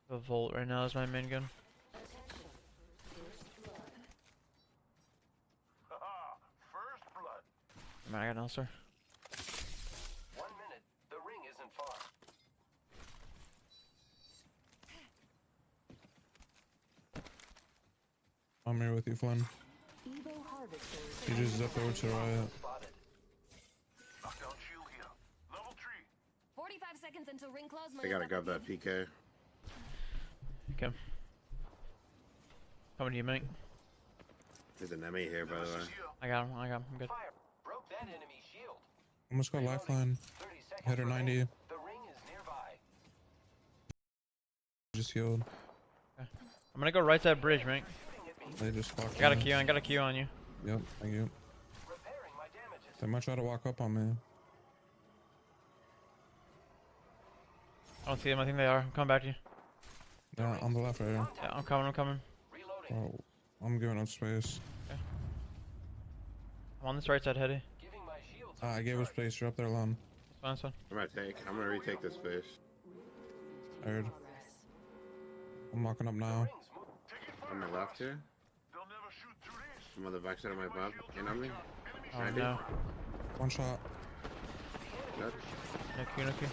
The Volt right now is my main gun. First blood. Man, I got an ulcer. 1 minute. The ring isn't far. I'm here with you, Flynn. He just is up there with Soraya. Spotted. Knockdown shield here. Level 3. 45 seconds until ring close. I gotta grab that PK. Okay. Coming to you, mate. There's an enemy here, by the way. I got him. I'm good. Fire. Broke that enemy shield. Almost got lifeline. 30 seconds. Hit her 90. remaining. The ring is nearby. Just healed. I'm gonna go right side bridge, mate. They just fucked I got a me. Q. I got a Q on you. Yep, thank you. Repairing my damages. They might try to walk up on me. I don't see them. I think they are. I'm coming back to you. Yeah, on the left right here. Yeah, I'm coming. Reloading. Oh, I'm giving up space. I'm on this right side, heady. Giving my shields. I gave us space. You're up there alone. It's fine. I'm gonna retake this space. Heard. I'm walking up now. Rings move. On my left here. They'll never shoot through this. Some other backside of my butt. In on me. Oh 90. no. One shot. Good. No Q, no Q.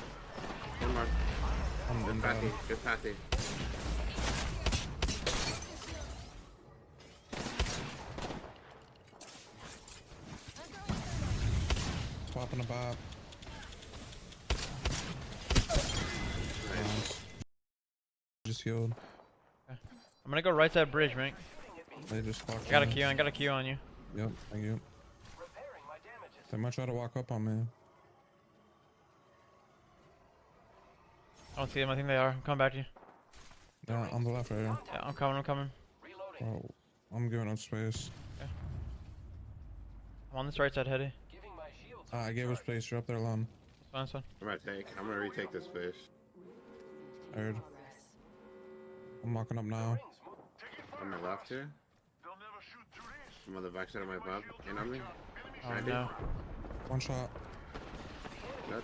One more. I'm Good in patty. bad. Good patty. Swapping a bot. Nice. Just healed. I'm gonna go right side bridge, mate. They just fucked I got a me. Q. I got a Q on you. Yep, thank you. Repairing my damages. They might try to walk up on me. I don't see them. I think they are. I'm coming back to you. Yeah, on the left right here. Yeah, I'm coming. Reloading. Oh, I'm giving up space. I'm on this right side, heady. Giving my shields. I gave us space. You're up there alone. It's fine. I'm gonna retake this space. Heard. I'm walking up now. Rings move. On my left here. They'll never shoot through this. Some other backside of my butt. In on me. Oh 90. no. One shot. Good.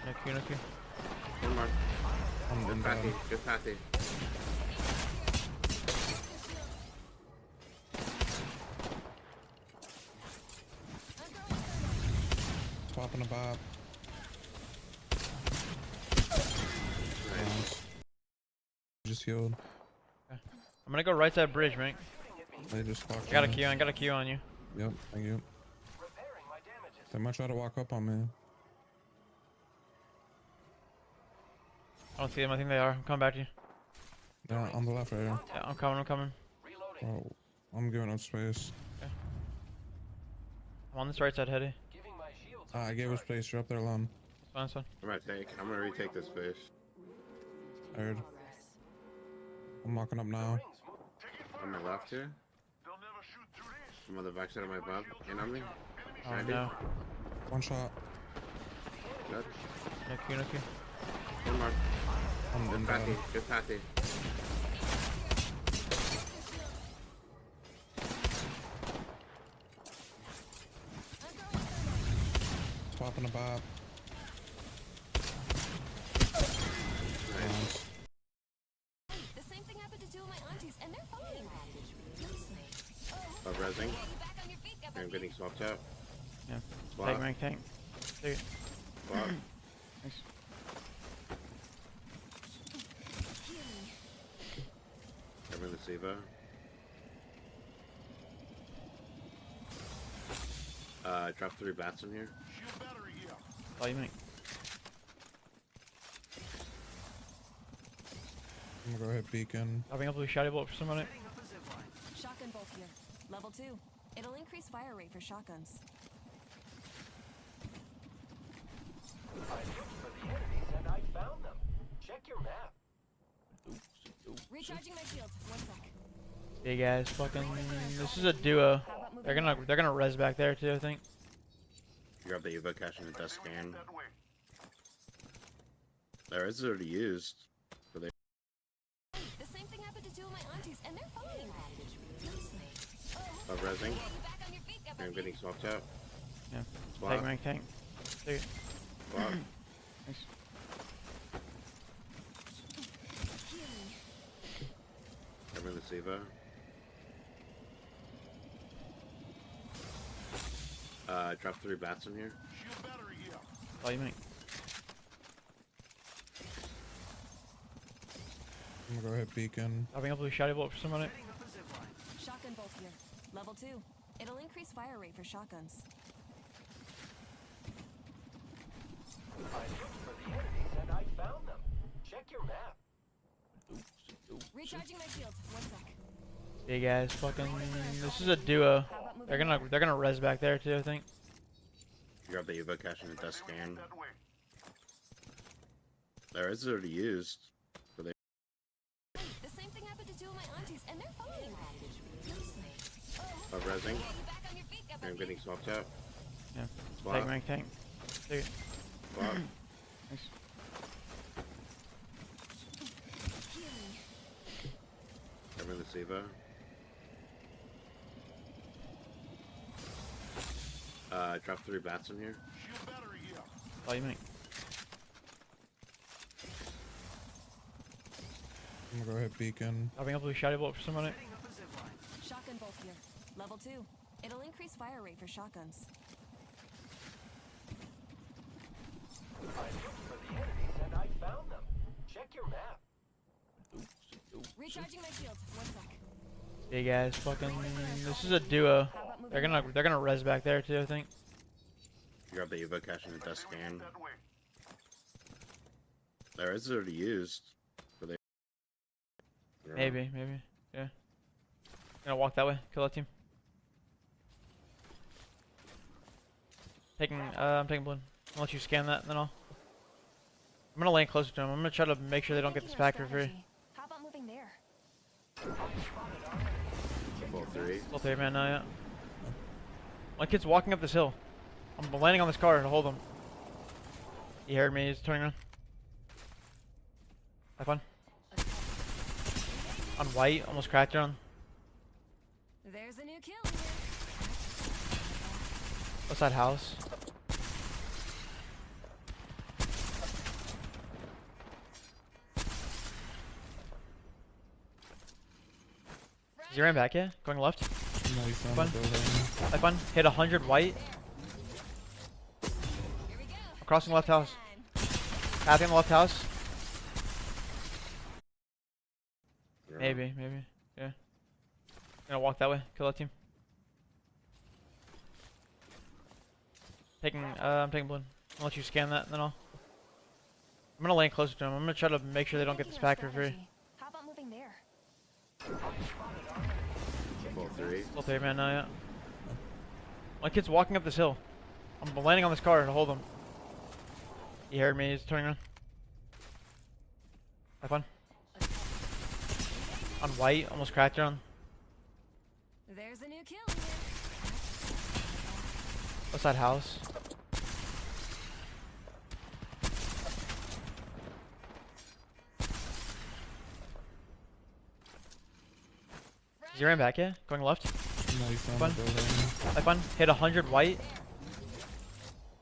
No Q, no Q. One more. I'm in Good bad. patty. Good patty. Swapping a bot. Nice. Just healed. I'm gonna go right side bridge, mate. They just fucked I got a me. Q. I got a Q on you. Yep, thank you. Repairing my damages. They might try to walk up on me. I don't see them. I think they are. I'm coming back to you. Yeah, on the left right here. Yeah, I'm coming. Reloading. Oh, I'm giving up space. I'm on this right side, heady. Giving my shields. I gave us space. You're up there alone. It's fine. I'm gonna retake this space. Heard. I'm walking up now. Rings move. On my left here. They'll never shoot through this. Some other backside of my butt. In on me. Oh 90. no. One shot. Good. No Q, no Q. One more. I'm in Good bad. patty. Good patty. Swapping a bot. Nice. The same thing happened to two of my aunties, and they're fine. Love resing. You back on your feet, I'm getting swapped out. Yeah. Swap. Tank. Take it. Swap. Thanks. Cover the Siva. Drop 3 bats in here. Shield battery here. All you, mate. I'm gonna go hit beacon. Dropping up with a shotty bolt for somebody. Shotgun bolt here. Level 2. It'll increase fire rate for shotguns. I looked for the enemies and I found them. Check your map. Recharging my shields. 1 sec. Hey guys, fucking. This is a duo. How about moving They're gonna res back there too, I think. Grab the Evo cache and the dust scan. That way. There is already used. But they The same thing happened to two of my aunties, and they're fine. love resing. You back on your feet, I'm getting swapped out. Yeah. Swap. Tank. Take it. Swap. Thanks. this Eva. Drop 3 bats in here. Oh, you mean? I'm gonna go hit beacon. Dropping up with a shotty bolt for somebody. Shotgun bolt here. Level 2. It'll increase fire rate for shotguns. I looked for the enemies and I found them. Check your map. Recharging my shields. 1 sec. Yeah, guys, fucking. This is a duo. How about moving They're gonna res back there too, I think. Grab the Eva cache in the dust can. Their res is already used. The same thing happened to 2 of my aunties, and they're fine. Of resing. Yeah, you back on your feet, got I'm getting swapped out. Yeah. Swap. Tank, rank, tank. Take it. Swap. Thanks. Cover this Eva. Drop 3 bats in here. Oh, you mean? I'm gonna go hit beacon. Dropping up with a shotty bolt for somebody. Shotgun bolt here. Level 2. It'll increase fire rate for shotguns. I looked for the enemies and I found them. Check your map. Recharging my shields. 1 sec. Yeah, guys, fucking. This is a duo. How about moving They're gonna res back there too, I think. Grab the Eva cache in the dust can. Their res is already used. Maybe. Yeah. Gonna walk that way. Kill that team. I'm taking blue. I'll let you scan that, and then I'm gonna land closer to them. I'm gonna try to make sure they don't get this pack for free. How about moving there? Full 3. Full 3 man now, yeah. My kid's walking up this hill. I'm landing on this car to hold him. He heard me. He's turning around. Have fun. On white, almost cracked her on. There's a new kill here. What's that house? Is he ran back yet? Going left? Nice on Fun. the building. Have fun. Hit 100 white. Here we go. I'm crossing left house. Tapping the left house. Maybe. Yeah. Gonna walk that way. Kill that team. I'm taking blue. I'll let you scan that, and then I'm gonna land closer to them. I'm gonna try to make sure they don't get this pack for free. How about moving there? Full 3. Full 3 man now, yeah. My kid's walking up this hill. I'm landing on this car to hold him. He heard me. He's turning around. Have fun. On white, almost cracked her on. There's a new kill here. What's that house? Is he ran back yet? Going left? Nice on Fun. the building. Have fun. Hit 100 white.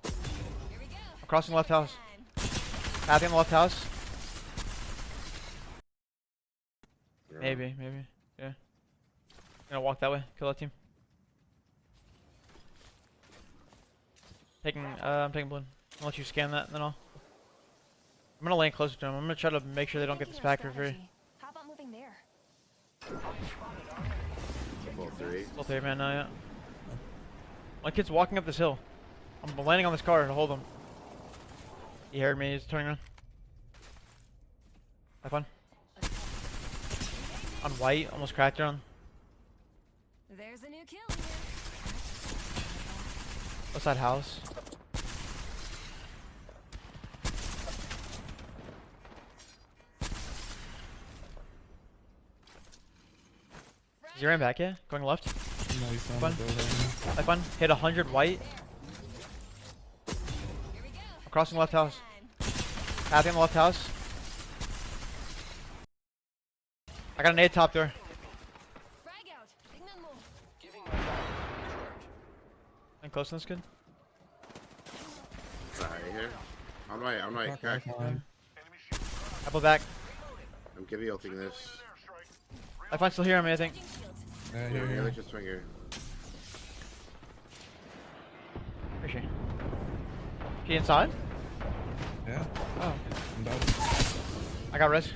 Here we go. I'm crossing left house. Tapping the left house. Maybe. Yeah. Gonna walk that way. Kill that team. I'm taking blue. I'll let you scan that, and then I'm gonna land closer to them. I'm gonna try to make sure they don't get this pack for free. How about moving there? Full 3. Full 3 man now, yeah. My kid's walking up this hill. I'm landing on this car to hold him. He heard me. He's turning around. Have fun. On white, almost cracked her on. There's a new kill here. What's that house? Is he ran back yet? Going left? Nice on Fun. the building. Have fun. Hit 100 white. Here we go. I'm crossing left house. Tapping the left house. I got an nade top door. Frag out. Tingnan mo. Giving my back charge. And closeness good. Sorry here. On my Back cache. line. Apple back. I'm giving ulting this. Lifeline's still here on me, I think. Yeah, Here, here. let's just swing here. Where's she? She inside? Yeah, Oh. I'm dead. I got res.